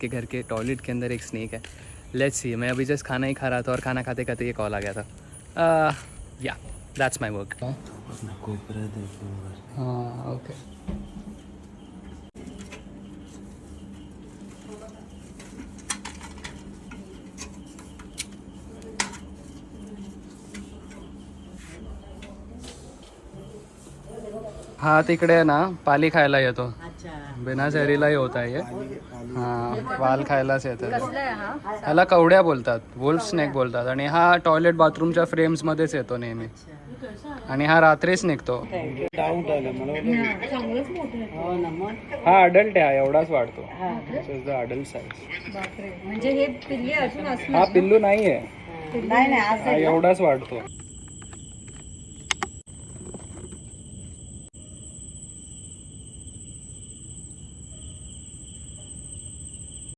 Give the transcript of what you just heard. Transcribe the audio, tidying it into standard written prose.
के घर के टॉयलेट के अंदर एक स्नेक है। Let's see. मैं अभी जस्ट खाना ही खा रहा था और खाना खाते खाते ये कॉल आ गया था। या दैट्स माय वर्क। हाँ ओके। हा तिकडे आहे ना पाली खायला येतो, बिना शहरीलाही होत आहे ये. हा वाल खायलाच येतं. ह्याला कवड्या बोलतात, वुल्फ स्नेक बोलतात. आणि हा टॉयलेट बाथरूमच्या फ्रेम्स मध्येच येतो नेहमी आणि हा रात्रीच निघतो. हा अडल्ट आहे, एवढाच वाढतो. Adult size. म्हणजे हे पिल्ले अजून असणार. हा पिल्लू नाहीये, एवढाच वाढतो.